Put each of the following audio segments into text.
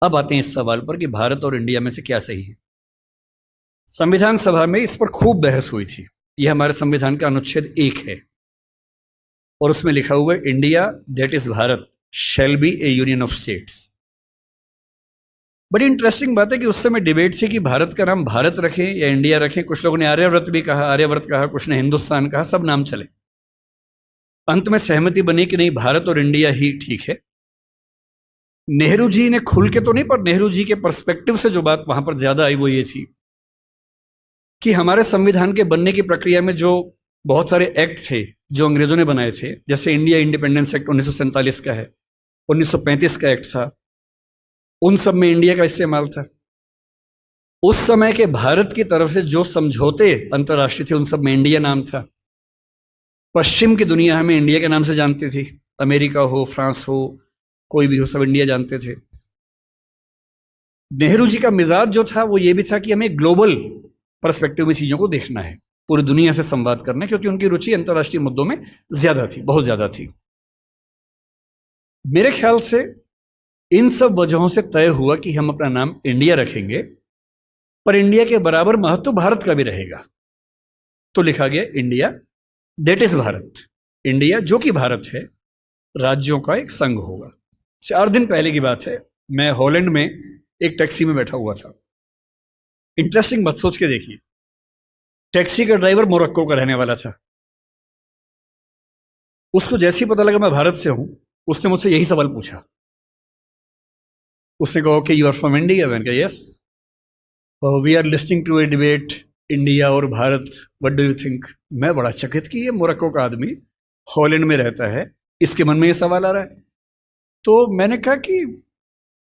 अब आते हैं इस सवाल पर कि भारत और इंडिया में से क्या सही है। संविधान सभा में इस पर खूब बहस हुई थी। यह हमारे संविधान का अनुच्छेद 1 है और उसमें लिखा हुआ है India that is Bharat shall be A union of states. बड़ी इंटरेस्टिंग बात है कि उस समय डिबेट थी कि भारत का नाम भारत रखें या इंडिया रखें। कुछ लोगों ने आर्यव्रत भी कहा, आर्यव्रत कहा, कुछ ने हिंदुस्तान कहा, सब नाम चले। अंत में सहमति बनी कि नहीं, भारत और इंडिया ही ठीक है। नेहरू जी ने खुल के तो नहीं, पर नेहरू जी के पर्सपेक्टिव से जो बात वहां पर ज्यादा आई वो ये थी कि हमारे संविधान के बनने की प्रक्रिया में जो बहुत सारे एक्ट थे जो अंग्रेजों ने बनाए थे, जैसे इंडिया इंडिपेंडेंस एक्ट 1947 का है, 1935 का एक्ट था, उन सब में इंडिया का इस्तेमाल था। उस समय के भारत की तरफ से जो समझौते अंतर्राष्ट्रीय थे उन सब में इंडिया नाम था। पश्चिम की दुनिया हमें इंडिया के नाम से जानती थी, अमेरिका हो, फ्रांस हो, कोई भी हो, सब इंडिया जानते थे। नेहरू जी का मिजाज जो था वो ये भी था कि हमें ग्लोबल पर्सपेक्टिव में चीजों को देखना है, पूरी दुनिया से संवाद करना है, क्योंकि उनकी रुचि अंतर्राष्ट्रीय मुद्दों में ज्यादा थी, बहुत ज्यादा थी। मेरे ख्याल से इन सब वजहों से तय हुआ कि हम अपना नाम इंडिया रखेंगे, पर इंडिया के बराबर महत्व भारत का भी रहेगा। तो लिखा गया India that is Bharat. India जो कि भारत है, राज्यों का एक संघ होगा। 4 दिन पहले की बात है, मैं हॉलैंड में एक टैक्सी में बैठा हुआ था। इंटरेस्टिंग बात सोच के देखिए, टैक्सी का ड्राइवर मोरक्को का रहने वाला था। उसको जैसे ही पता लगा मैं भारत से हूं, उसने मुझसे यही सवाल पूछा। उसने कहा कि यू आर फ्रॉम इंडिया? मैंने कहा yes. We are listening to a debate India और Bharat, what do you think? मैं बड़ा चकित कि ये मोरक्को का आदमी हॉलैंड में रहता है, इसके मन में ये सवाल आ रहा है। तो मैंने कहा कि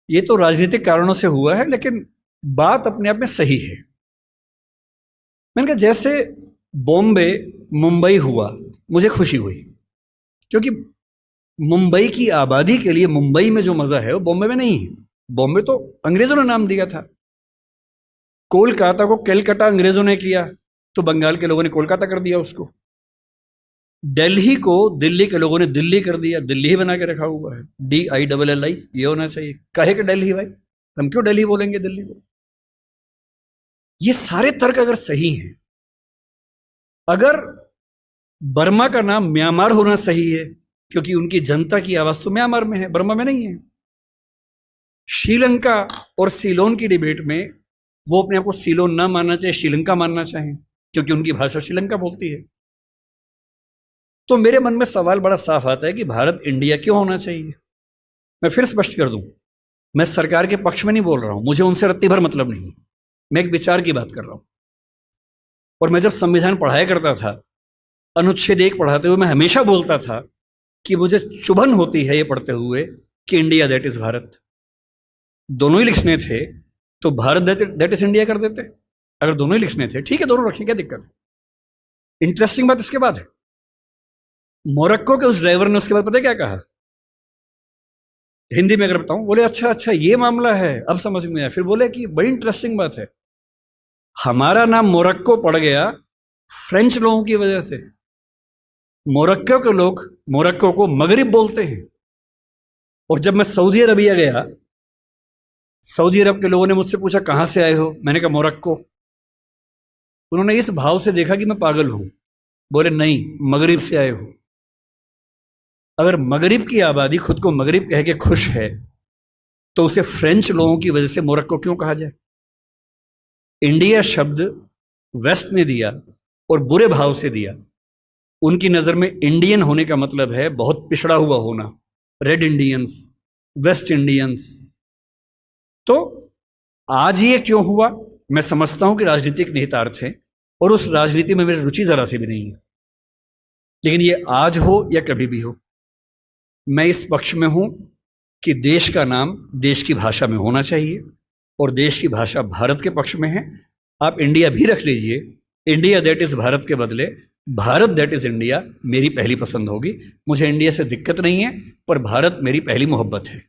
ये तो राजनीतिक कारणों से हुआ है, लेकिन बात अपने आप में सही है। मैंने कहा जैसे बॉम्बे मुंबई हुआ, मुझे खुशी हुई, क्योंकि मुंबई की आबादी के लिए मुंबई में जो मजा है वो बॉम्बे में नहीं है। बॉम्बे तो अंग्रेजों ने नाम दिया था। कोलकाता को कैलकाटा अंग्रेजों ने किया, तो बंगाल के लोगों ने कोलकाता कर दिया उसको। दिल्ली को दिल्ली के लोगों ने दिल्ली कर दिया, दिल्ली ही बना के रखा हुआ है, DILLI, ये होना चाहिए। काहे के दिल्ली भाई, हम क्यों दिल्ली बोलेंगे दिल्ली को? ये सारे तर्क अगर सही हैं, अगर बर्मा का नाम म्यांमार होना सही है क्योंकि उनकी जनता की आवाज तो म्यांमार में है, बर्मा में नहीं है। श्रीलंका और सीलोन की डिबेट में वो अपने आप को सीलोन ना मानना चाहिए, श्रीलंका मानना चाहें, क्योंकि उनकी भाषा श्रीलंका बोलती है। तो मेरे मन में सवाल बड़ा साफ आता है कि भारत इंडिया क्यों होना चाहिए। मैं फिर स्पष्ट कर दूं, मैं सरकार के पक्ष में नहीं बोल रहा हूं, मुझे उनसे रत्ती भर मतलब नहीं, मैं एक विचार की बात कर रहा हूं। और मैं जब संविधान पढ़ाया करता था, अनुच्छेद 1 पढ़ाते हुए मैं हमेशा बोलता था कि मुझे चुभन होती है ये पढ़ते हुए कि इंडिया दैट इज भारत। दोनों ही लिखने थे तो भारत दैट इज इंडिया कर देते। अगर दोनों ही लिखने थे, ठीक है, दोनों रखें, क्या दिक्कत है। इंटरेस्टिंग बात इसके बाद है, मोरक्को के उस ड्राइवर ने उसके बाद पता है क्या कहा, हिंदी में अगर बताऊं, बोले अच्छा अच्छा ये मामला है, अब समझ में आया। फिर बोले कि बड़ी इंटरेस्टिंग बात है, हमारा नाम मोरक्को पड़ गया फ्रेंच लोगों की वजह से। मोरक्को के लोग मोरक्को को मगरिब बोलते हैं। और जब मैं सऊदी अरबिया गया, सऊदी अरब के लोगों ने मुझसे पूछा कहां से आए हो, मैंने कहा मोरक्को। उन्होंने इस भाव से देखा कि मैं पागल हूं, बोले नहीं, मगरिब से आए हो। अगर मगरिब की आबादी खुद को मगरिब कह के खुश है, तो उसे फ्रेंच लोगों की वजह से मोरक्को क्यों कहा जाए? इंडिया शब्द वेस्ट ने दिया और बुरे भाव से दिया। उनकी नजर में इंडियन होने का मतलब है बहुत पिछड़ा हुआ होना, रेड इंडियंस, वेस्ट इंडियंस। तो आज ये क्यों हुआ? मैं समझता हूं कि राजनीतिक निहितार्थ है और उस राजनीति में मेरी रुचि जरा सी भी नहीं है, लेकिन ये आज हो या कभी भी हो, मैं इस पक्ष में हूं कि देश का नाम देश की भाषा में होना चाहिए और देश की भाषा भारत के पक्ष में है। आप इंडिया भी रख लीजिए, इंडिया दैट इज भारत के बदले भारत दैट इज इंडिया मेरी पहली पसंद होगी। मुझे इंडिया से दिक्कत नहीं है, पर भारत मेरी पहली मोहब्बत है।